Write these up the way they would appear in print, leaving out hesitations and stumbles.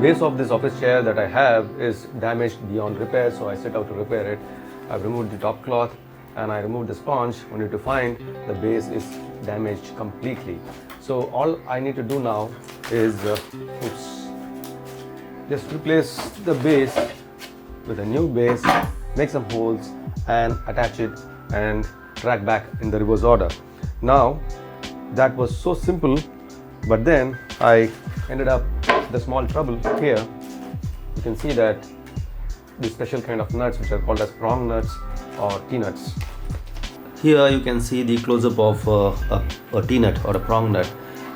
base of this office chair that I have is damaged beyond repair, so I set out to repair it. I've removed the top cloth and I removed the sponge, only to find the base is damaged completely. So all I need to do now is just replace the base with a new base, make some holes and attach it and track back in the reverse order. Now that was so simple, but then I ended up with a small trouble here. You can see that these special kind of nuts which are called as prong nuts or T-nuts. Here you can see the close-up of a T-nut or a prong nut,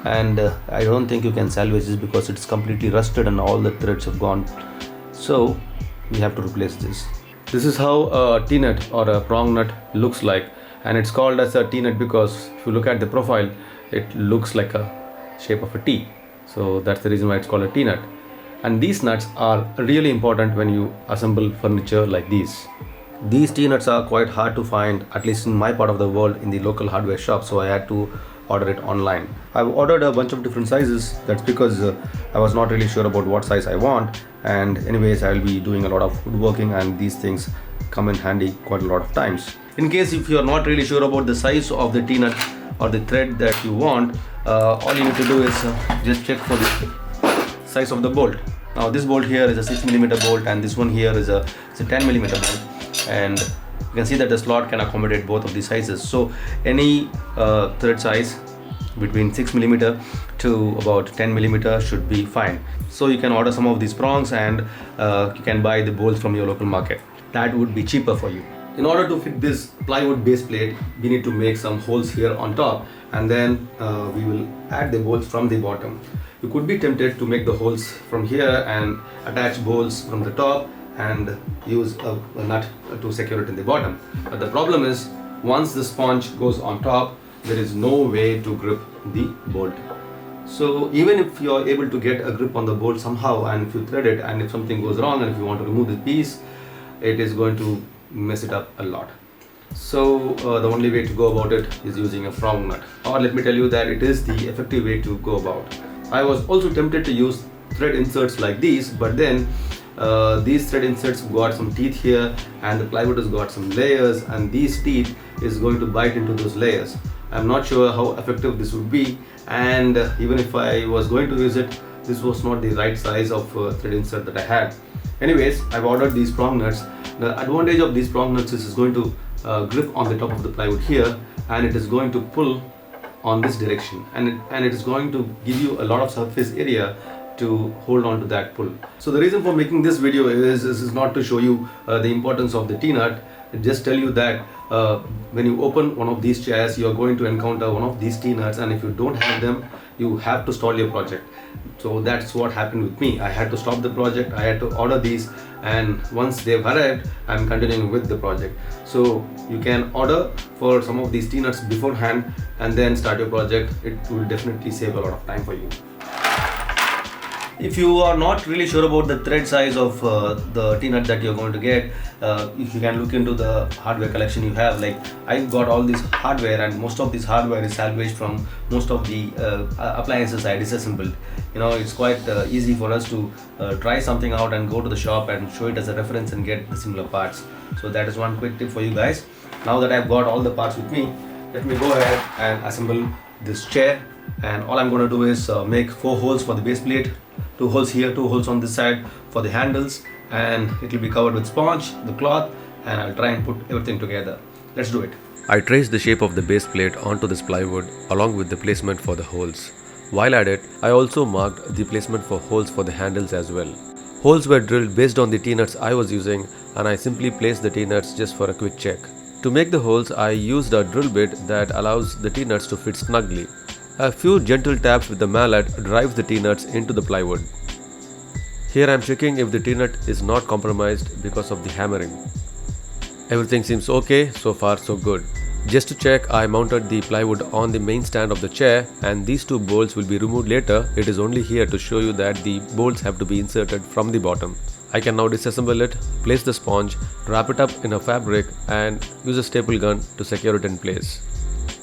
and I don't think you can salvage this because it's completely rusted and all the threads have gone, so we have to replace this. This is how a T-nut or a prong nut looks like, and it's called as a T-nut because if you look at the profile it looks like a shape of a T, so that's the reason why it's called a T-nut. And these nuts are really important when you assemble furniture like these. These T-nuts are quite hard to find, at least in my part of the world, in the local hardware shop, so I had to order it online. I've ordered a bunch of different sizes. That's because I was not really sure about what size I want, and anyways I'll be doing a lot of woodworking and these things come in handy quite a lot of times. In case if you are not really sure about the size of the T-nut or the thread that you want, all you need to do is just check for the size of the bolt. Now this bolt here is a 6mm bolt and this one here is a 10mm bolt, and you can see that the slot can accommodate both of these sizes. So any thread size between 6mm to about 10mm should be fine. So you can order some of these prongs and you can buy the bolts from your local market. That would be cheaper for you. In order to fit this plywood base plate, we need to make some holes here on top, and then we will add the bolts from the bottom. You could be tempted to make the holes from here and attach bolts from the top and use a nut to secure it in the bottom. But the problem is, once the sponge goes on top, there is no way to grip the bolt. So even if you are able to get a grip on the bolt somehow, and if you thread it and if something goes wrong and if you want to remove the piece, it is going to mess it up a lot. So the only way to go about it is using a prong nut, or let me tell you that it is the effective way to go about. I was also tempted to use thread inserts like these, but then these thread inserts got some teeth here and the plywood has got some layers, and these teeth is going to bite into those layers. I'm not sure how effective this would be, and even if I was going to use it, this was not the right size of thread insert that I had. Anyways, I've ordered these prong nuts. The advantage of these prong nuts is it's going to grip on the top of the plywood here, and it is going to pull on this direction, and it is going to give you a lot of surface area to hold on to that pull. So the reason for making this video is not to show you the importance of the T-nut. Just tell you that when you open one of these chairs, you are going to encounter one of these T-nuts, and if you don't have them, you have to stall your project. So that's what happened with me. I had to stop the project, I had to order these, and once they've arrived, I'm continuing with the project. So you can order for some of these T-nuts beforehand and then start your project. It will definitely save a lot of time for you. If you are not really sure about the thread size of the T-nut that you're going to get, if you can look into the hardware collection you have. Like, I got all this hardware, and most of this hardware is salvaged from most of the appliances I disassembled. You know, it's quite easy for us to try something out and go to the shop and show it as a reference and get the similar parts. So that is one quick tip for you guys. Now that I've got all the parts with me, let me go ahead and assemble this chair. And all I'm going to do is make 4 holes for the base plate, 2 holes here, 2 holes on this side for the handles, and it will be covered with sponge, the cloth, and I'll try and put everything together. Let's do it. I traced the shape of the base plate onto this plywood along with the placement for the holes. While at it, I also marked the placement for holes for the handles as well. Holes were drilled based on the T-nuts I was using, and I simply placed the T-nuts just for a quick check. To make the holes, I used a drill bit that allows the T-nuts to fit snugly. A few gentle taps with the mallet drives the T-nuts into the plywood. Here I am checking if the T-nut is not compromised because of the hammering. Everything seems okay, so far so good. Just to check, I mounted the plywood on the main stand of the chair, and these 2 bolts will be removed later. It is only here to show you that the bolts have to be inserted from the bottom. I can now disassemble it, place the sponge, wrap it up in a fabric, and use a staple gun to secure it in place.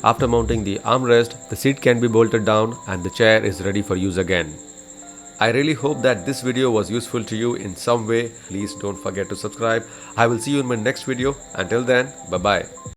After mounting the armrest, the seat can be bolted down and the chair is ready for use again. I really hope that this video was useful to you in some way. Please don't forget to subscribe. I will see you in my next video. Until then, bye bye.